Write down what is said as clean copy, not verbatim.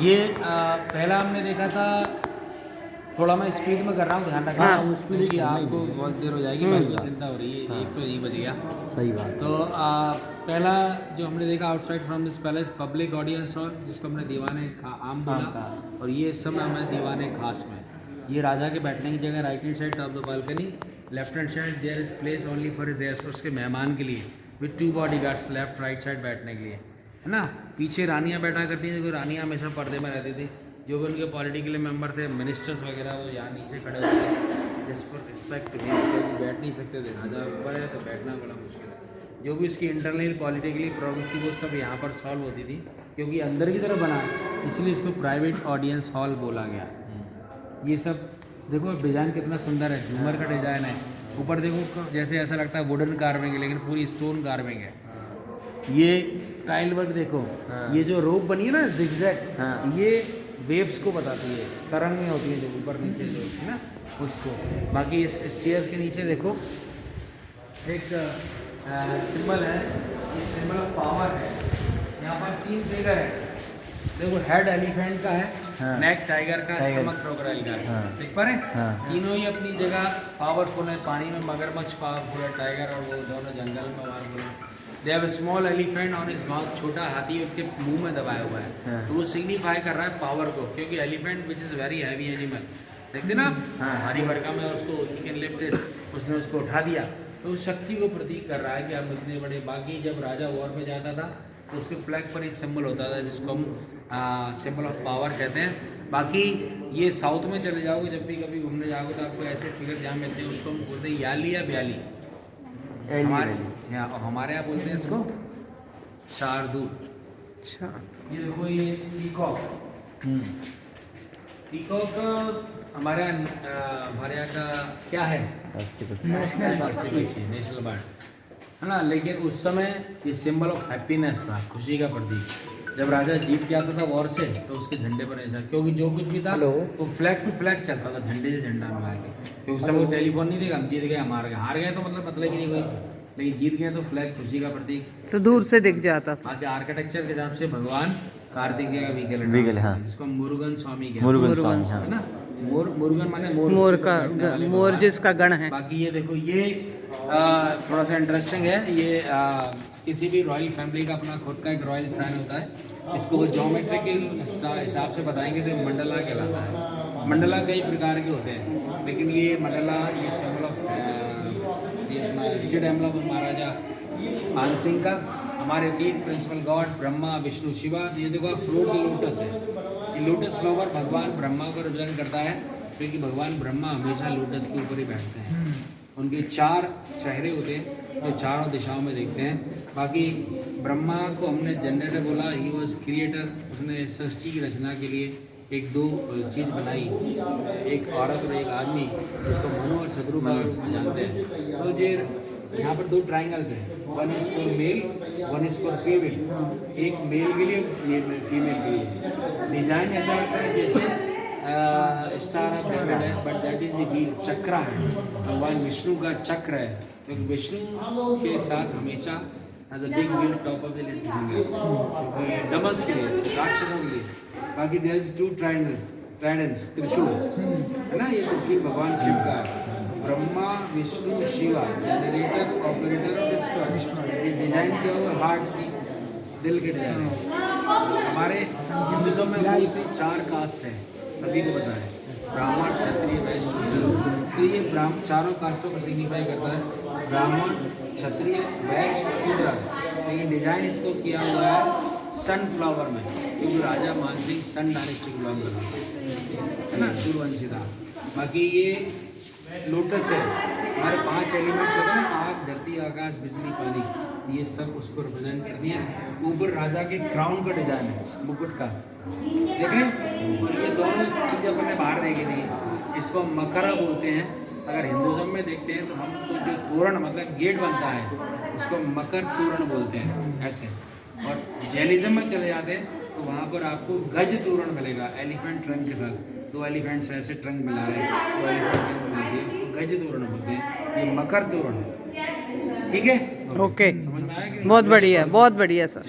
ये पहला हमने देखा था, थोड़ा मैं स्पीड में कर रहा हूँ, ध्यान रखना। हाँ, क्योंकि आपको बहुत देर हो जाएगी, मेरे को चिंता हो रही है। एक तो यही बज गया। सही बात। तो पहला जो हमने देखा outside from this palace public audience hall, जिसको हमने दीवाने आम बोला, और ये सब हमें दीवाने खास में। ये राजा के बैठने की जगह, right hand side of the balcony, left hand side there is place only for his guest, उसके मेहमान के लिए, with 2 bodyguards left right side बैठने के लिए, है ना। पीछे रानियाँ बैठा करती थी, तो रानियाँ हमेशा पर्दे में रहती थी। जो भी उनके पॉलिटिकल मेंबर थे, मिनिस्टर्स वगैरह, वो यहाँ नीचे खड़े होते थे, जिस पर रिस्पेक्ट भी, क्योंकि बैठ नहीं सकते थे, राजा ऊपर है तो बैठना बड़ा मुश्किल है। जो भी उसकी इंटरनल पॉलिटिकली प्रॉब्लम्स थी वो सब यहाँ पर सॉल्व होती थी, क्योंकि अंदर की तरफ बना है, इसलिए इसको प्राइवेट ऑडियंस हॉल बोला गया। ये सब देखो डिज़ाइन कितना सुंदर है, झूमर का डिज़ाइन है। ऊपर देखो जैसे ऐसा लगता है वुडन कार्विंग है, लेकिन पूरी स्टोन कार्विंग है। ये टाइल वर्क देखो, ये जो रोप बनी है ना जिगजैग, ये वेव्स को बताती है, तरंगें होती हैं जो ऊपर नीचे जो है ना, उसको। बाकी इस स्टेयर्स के नीचे देखो एक सिंबल है, ये सिंबल ऑफ पावर है। यहाँ पर 3 फिगर है, देखो हेड एलिफेंट का है, नेक टाइगर का, स्टमक क्रोकोडाइल का है, देख पा रहे? तीनों ही अपनी जगह पावरफुल है। पानी में मगरमच्छ पावरफुल है, टाइगर और वो दोनों जंगल में पावरफुल है। They have small elephant on his mouth, छोटा हाथी उसके मुंह में दबाया हुआ है, तो वो सिग्निफाई कर रहा है पावर को, क्योंकि elephant which is very heavy animal, देखते ना हरी वर्गा में, उसको ही कैन लिफ्ट इट, उसने उसको उठा दिया, तो उस शक्ति को प्रतीक कर रहा है कि हम इतने बड़े। बाकी जब राजा वॉर में जाता था तो उसके फ्लैग पर एक सिंबल होता था, जिसको हम सिंबल ऑफ पावर कहते हैं। बाकी ये साउथ में चले जाओगे, जब भी कभी घूमने जाओगे तो आपको ऐसे फिगर जहाँ मिलते हैं, उसको हम बोलते हैं याली या ब्याली। हमारे यहाँ बोलते हैं इसको शार्दूल। ये देखो, ये पीकॉक, पीकॉक हमारे यहाँ का क्या है, नेशनल बर्ड है ना। लेकिन उस समय ये सिंबल ऑफ हैप्पीनेस था, खुशी का प्रतीक। जब राजा जीत के आता था वॉर से, तो उसके झंडे पर ऐसा, क्योंकि जो कुछ भी था वो फ्लैग टू फ्लैग चलता था, झंडे से झंडा मिला के, क्योंकि उस समय वो टेलीफोन नहीं देगा, हम जीत गए, हम हार गए तो मतलब ही नहीं कोई, लेकिन जीत गए तो फ्लैग खुशी का प्रतीक, तो दूर से दिख जाता था। आगे आर्किटेक्चर के हिसाब से भगवान कार्तिकेय का व्हीकल, जिसको मुरुगन स्वामी कहते हैं, मुरुगन है ना। मुरुगन माने मोर का, मोर जिसका गण है। बाकी ये देखो, ये थोड़ा सा इंटरेस्टिंग है। ये किसी भी रॉयल फैमिली का अपना खुद का एक रॉयल साइन होता है। इसको वो ज्योमेट्री के हिसाब से बताएंगे तो मंडला कहलाता है। मंडला कई प्रकार के होते हैं, लेकिन ये मंडला, ये सिंबल ऑफ ये अपना स्टेट एम्बलम ऑफ महाराजा मान सिंह का। हमारे 3 प्रिंसिपल गॉड ब्रह्मा विष्णु शिवा। ये देखो आप, फ्रूट की लोटस है, ये लोटस फ्लावर भगवान ब्रह्मा को रिप्रेजेंट करता है, क्योंकि भगवान ब्रह्मा हमेशा लोटस के ऊपर ही बैठते हैं। उनके 4 चेहरे होते हैं जो चारों दिशाओं में देखते हैं। बाकी ब्रह्मा को हमने जनरेटर बोला, ही वॉज क्रिएटर। उसने सृष्टि की रचना के लिए 1-2 चीज़ बनाई, एक औरत और एक आदमी, जिसको मनु और शत्रु का रूप में जानते हैं। तो ये यहाँ पर 2 ट्राइंगल्स हैं, 1 is for male, 1 is for female. एक मेल के लिए, फीमेल के लिए। डिज़ाइन ऐसा लगता है जैसे स्टार ऑफ डेविड है, but that is the wheel, chakra है, भगवान विष्णु का चक्र है, क्योंकि विष्णु के साथ हमेशा as a big wheel top of the little finger, डमस के लिए, राक्षसों के लिए। बाकी देयर इज 2 ट्राइडेंट्स, त्रिशूल है ना, ये त्रिशूल भगवान शिव का है। ब्रह्मा विष्णु शिवा, जनरेटर, ऑपरेटर और डिस्ट्रॉयर। डिजाइन किया हुआ हार्ट की, दिल के डिजाइन। हमारे हिंदुज़म में मोस्टली 4 कास्ट हैं, सभी को पता है, ब्राह्मण क्षत्रिय वैश्य शूद्र। तो ये चारों कास्टों को सिग्निफाई करता है, ब्राह्मण क्षत्रिय वैश्य शूद्र। लेकिन डिजाइन इसको किया हुआ है सनफ्लावर में, क्योंकि राजा मानसिंह सन डायनेस्टी को बिलोंग करता है ना, सूर्यवंशी था। बाकी ये लोटस है, हमारे 5 एलिमेंट्स होते हैं ना, आग धरती आकाश बिजली पानी, ये सब उसको रिप्रेजेंट करती हैं। ऊपर राजा के क्राउन का डिजाइन है, मुकुट का, देखें। और ये दोनों चीज़ें अपने बाहर देखी नहीं, इसको मकरा बोलते हैं। अगर हिंदुज़म में देखते हैं तो हमको जो तोरण मतलब गेट बनता है, उसको मकर तोरण बोलते हैं ऐसे। और जैनिज़्म में चले जाते हैं तो वहाँ पर आपको गज तोरण मिलेगा, एलिफेंट ट्रंक के साथ। 2 एलिफेंट्स ऐसे ट्रंक मिला रहे हैं, 2 एलिफेंट ट्रंक मिलती है, उसको गज तोरण बोलते हैं। ये मकर तोरण है, ठीक है। ओके, समझ में आया कि नहीं? बहुत बढ़िया सर।